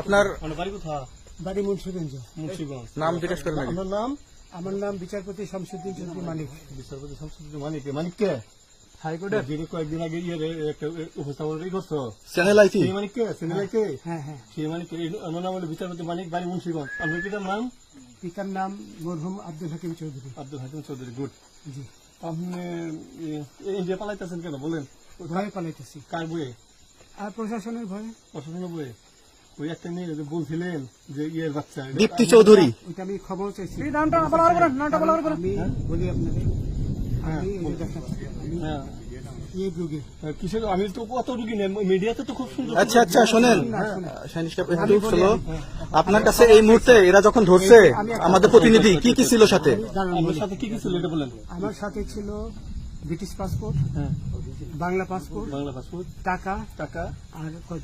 আপনার বাড়ি মুন্সিগঞ্জ। নাম জিজ্ঞেস করেন আগে। আমার নাম বিচারপতি শামসুদ্দিন চৌধুরী মানিক। বিচারপতি শামসুদ্দিন মানিক। মানিককে হাইকোর্টের যিনি কয়েকদিন আগে একটা উপস্থাপন করছো চ্যানেল আইটি সেই মানিককে চ্যানেলাইকে হ্যাঁ হ্যাঁ। সেই মানিককে আমার নাম হলো বিচারপতি মানিক, বাড়ি মুন্সিগঞ্জ। আপনার পিতার নাম? পিতার নাম মরহুম আব্দুল হাকিম চৌধুরী। আব্দুল হাকিম চৌধুরী। গুড। জি। আপনি এই যে পালাইতেছেন কেন বলেন? ভয়ে পালাইতেছি। কার বইয়ে? আর প্রশাসনের ভয়ে। প্রশাসনের বইয়ে? ওই একটা মেয়ে যে বলছিলেন যে ইয়ের বাচ্চা দীপ্তি চৌধুরী। ওইটা আমি খবর চাইছি। নামটা আমি বলি আপনাকে, আমি এই যে দেখাচ্ছি, আমি হ্যাঁ এই রোগী। কিসের? আমি তো কত রুগী নেই, মিডিয়াতে তো খুব সুন্দর। আচ্ছা আচ্ছা শোনেন শাইনিশ কাপ একটু স্লো। আপনার কাছে এই মুহূর্তে এরা যখন ধরছে আমাদের প্রতিনিধি কি কি ছিল সাথে? আমার সাথে কি কি ছিল এটা বলেন। আমার সাথে ছিল ব্রিটিশ পাসপোর্ট, হ্যাঁ, বাংলা পাসপোর্ট, বাংলা পাসপোর্ট, টাকা টাকা, আর কয়টা